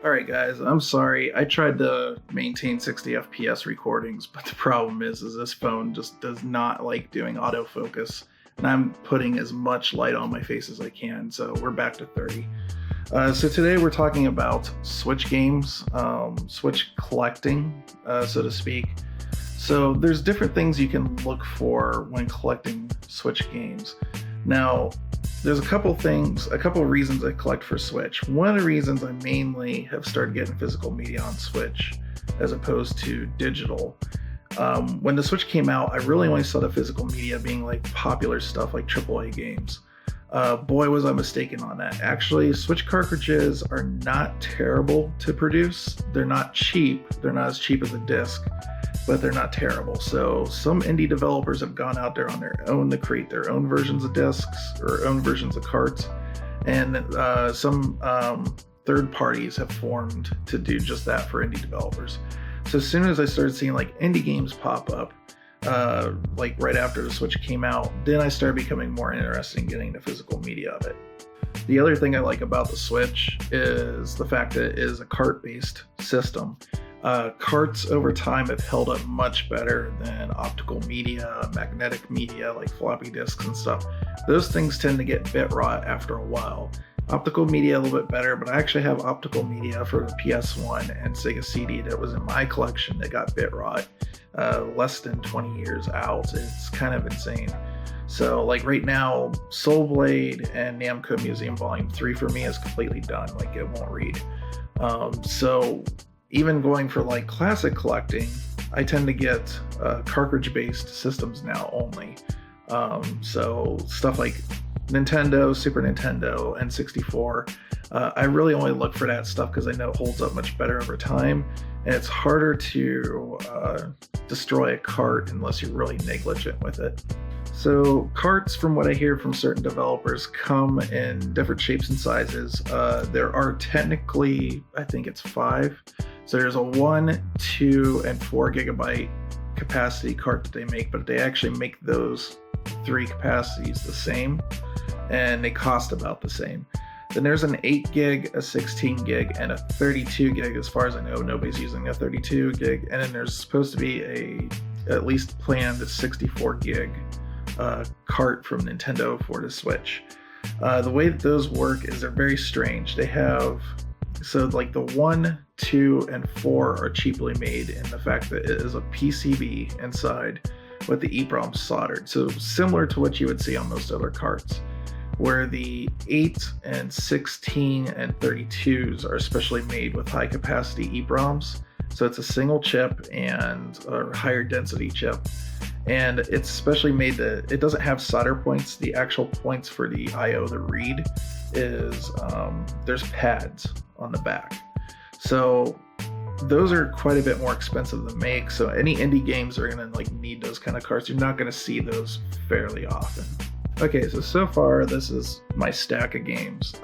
Alright guys, I'm sorry. I tried to maintain 60 FPS recordings, but the problem is this phone just does not like doing autofocus. And I'm putting as much light on my face as I can, so we're back to 30. So today we're talking about Switch games, Switch collecting, so to speak. So there's different things you can look for when collecting Switch games. Now, there's a couple reasons I collect for Switch. One of the reasons I mainly have started getting physical media on Switch as opposed to digital. When the Switch came out, I really only saw the physical media being like popular stuff like AAA games. Boy, was I mistaken on that. Actually, Switch cartridges are not terrible to produce. They're not cheap. They're not as cheap as a disc, but they're not terrible. So some indie developers have gone out there on their own to create their own versions of discs or own versions of carts. And some third parties have formed to do just that for indie developers. So as soon as I started seeing like indie games pop up, like right after the Switch came out, then I started becoming more interested in getting the physical media of it. The other thing I like about the Switch is the fact that it is a cart-based system. Carts over time have held up much better than optical media, magnetic media like floppy disks and stuff. Those things tend to get bit rot after a while. Optical media a little bit better, but I actually have optical media for the PS1 and Sega CD that was in my collection that got bit rot less than 20 years out. It's kind of insane. So like right now, Soul Blade and Namco Museum Volume 3 for me is completely done. Like it won't read. So even going for like classic collecting, I tend to get cartridge-based systems now only. So stuff like Nintendo, Super Nintendo, N64. I really only look for that stuff because I know it holds up much better over time, and it's harder to destroy a cart unless you're really negligent with it. So carts, from what I hear from certain developers, come in different shapes and sizes. There are technically, I think it's 5. So there's a 1, 2, and 4 gigabyte capacity cart that they make, but they actually make those 3 capacities the same, and they cost about the same. Then there's an 8 gig, a 16 gig, and a 32 gig. As far as I know, nobody's using a 32 gig. And then there's supposed to be at least planned 64 gig cart from Nintendo for the Switch. The way that those work is they're very strange. They have, so like the 1, 2, and 4 are cheaply made in the fact that it is a PCB inside with the EEPROM soldered. So similar to what you would see on most other carts, where the 8 and 16 and 32s are especially made with high capacity EEPROMs. So it's a single chip and a higher density chip. And it's especially made that it doesn't have solder points. The actual points for the IO, the read, is there's pads on the back. So those are quite a bit more expensive to make. So any indie games are gonna like need those kind of carts. You're not gonna see those fairly often. Okay, so far this is my stack of games.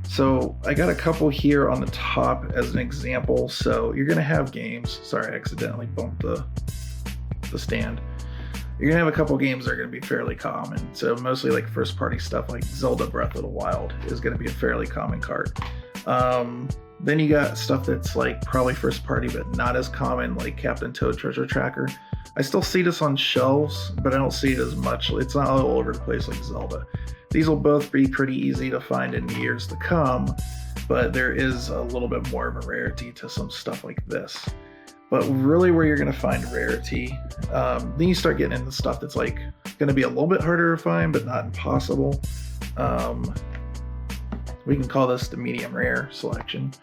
So I got a couple here on the top as an example. So you're gonna have games. Sorry, I accidentally bumped the stand. You're gonna have a couple games that are gonna be fairly common. So mostly like first party stuff like Zelda Breath of the Wild is gonna be a fairly common cart. Then you got stuff that's like probably first party but not as common, like Captain Toad Treasure Tracker. I still see this on shelves, but I don't see it as much. It's not all over the place like Zelda. These will both be pretty easy to find in years to come, but there is a little bit more of a rarity to some stuff like this. But really where you're going to find rarity, then you start getting into stuff that's like going to be a little bit harder to find, but not impossible. We can call this the medium rare selection.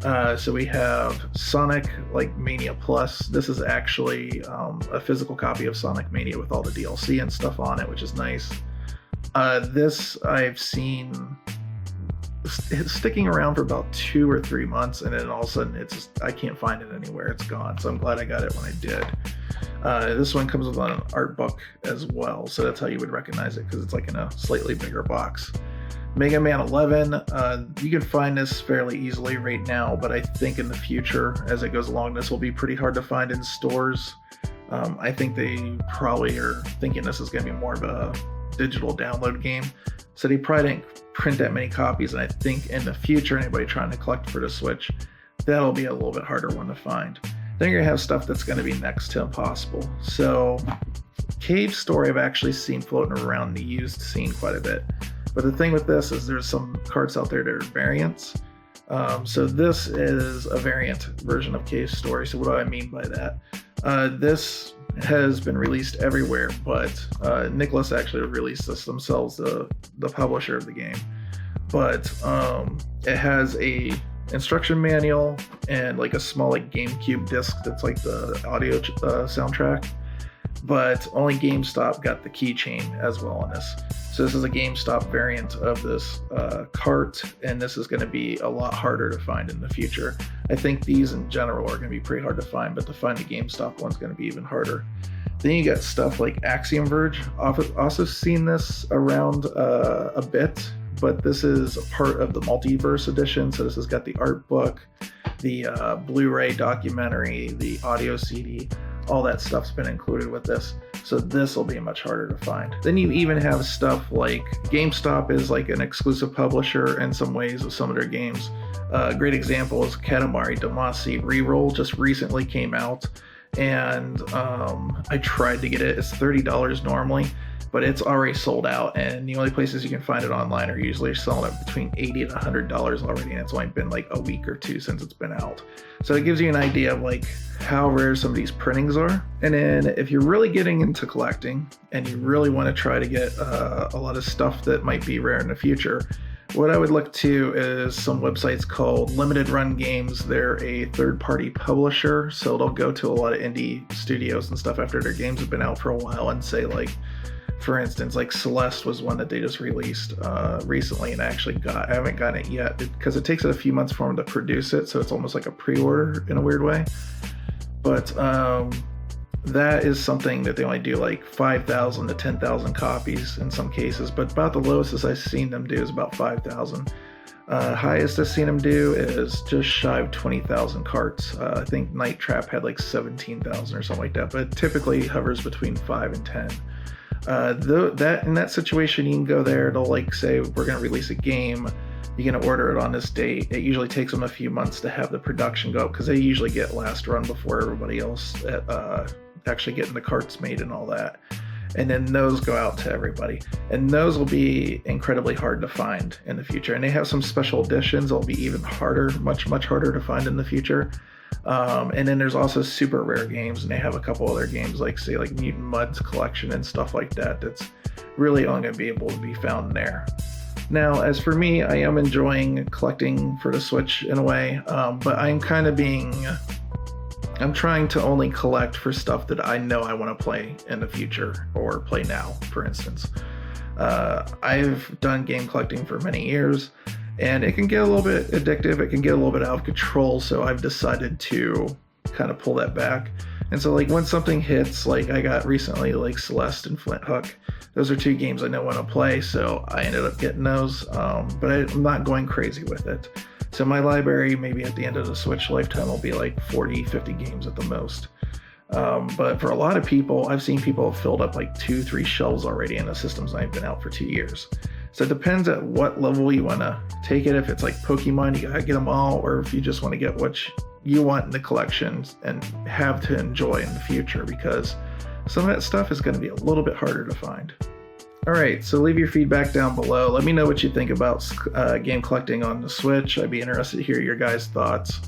So we have Sonic like Mania Plus. This is actually a physical copy of Sonic Mania with all the DLC and stuff on it, which is nice. This I've seen it's sticking around for about 2 or 3 months, and then all of a sudden I can't find it anywhere. It's gone. So I'm glad I got it when I did. This one comes with an art book as well, so that's how you would recognize it because it's like in a slightly bigger box. Mega Man 11, you can find this fairly easily right now, but I think in the future, as it goes along, this will be pretty hard to find in stores. I think they probably are thinking this is going to be more of a digital download game, so they probably didn't print that many copies, and I think in the future, anybody trying to collect for the Switch, that'll be a little bit harder one to find. Then you're gonna have stuff that's gonna be next to impossible. So Cave Story I've actually seen floating around the used scene quite a bit. But the thing with this is there's some cards out there that are variants. So this is a variant version of Cave Story. So what do I mean by that? This has been released everywhere, but Nicholas actually released this themselves, the publisher of the game. But it has a instruction manual and like a small like GameCube disc that's like the audio soundtrack. But only GameStop got the keychain as well on this. So this is a GameStop variant of this cart, and this is going to be a lot harder to find in the future. I think these in general are going to be pretty hard to find, but to find the GameStop one's going to be even harder. Then you got stuff like Axiom Verge. Also seen this around a bit, but this is a part of the Multiverse edition. So this has got the art book, the Blu-ray documentary, the audio CD. All that stuff's been included with this, so this will be much harder to find. Then you even have stuff like GameStop is like an exclusive publisher in some ways of some of their games. A great example is Katamari Damacy Reroll just recently came out, and I tried to get it. It's $30 normally, but it's already sold out, and the only places you can find it online are usually selling it between $80 to $100 already, and it's only been like a week or two since it's been out. So it gives you an idea of like how rare some of these printings are. And then if you're really getting into collecting and you really want to try to get a lot of stuff that might be rare in the future, what I would look to is some websites called Limited Run Games. They're a third-party publisher, so they'll go to a lot of indie studios and stuff after their games have been out for a while and say like, for instance, like Celeste was one that they just released recently, and I haven't gotten it yet because it takes a few months for them to produce it, so it's almost like a pre-order in a weird way. But that is something that they only do like 5,000 to 10,000 copies in some cases, but about the lowest as I've seen them do is about 5,000. Highest I've seen them do is just shy of 20,000 carts. I think Night Trap had like 17,000 or something like that, but it typically hovers between 5 and 10. That in that situation, you can go there. They'll like say we're going to release a game. You're going to order it on this date. It usually takes them a few months to have the production go because they usually get last run before everybody else actually getting the carts made and all that. And then those go out to everybody, and those will be incredibly hard to find in the future. And they have some special editions that'll be even harder, much harder to find in the future. And then there's also super rare games, and they have a couple other games like say like Mutant Mud's collection and stuff like that that's really only going to be able to be found there. Now, as for me, I am enjoying collecting for the Switch in a way, but I'm trying to only collect for stuff that I know I want to play in the future or play now, for instance. I've done game collecting for many years, and it can get a little bit addictive. It can get a little bit out of control, so I've decided to kind of pull that back. And so like when something hits, like I got recently like Celeste and Flint Hook, those are two games I know want to play, so I ended up getting those, but I'm not going crazy with it. So my library, maybe at the end of the Switch lifetime, will be like 40, 50 games at the most. But for a lot of people, I've seen people have filled up like 2-3 shelves already, and the system's not been out for 2 years. So it depends at what level you want to take it. If it's like Pokemon, you gotta get them all, or if you just want to get what you want in the collections and have to enjoy in the future, because some of that stuff is going to be a little bit harder to find. All right, so leave your feedback down below. Let me know what you think about game collecting on the Switch. I'd be interested to hear your guys' thoughts.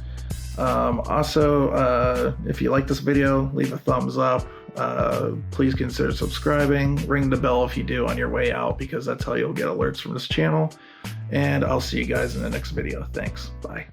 Also, if you like this video, leave a thumbs up. Please consider subscribing. Ring the bell if you do on your way out, because that's how you'll get alerts from this channel. And I'll see you guys in the next video. Thanks. Bye.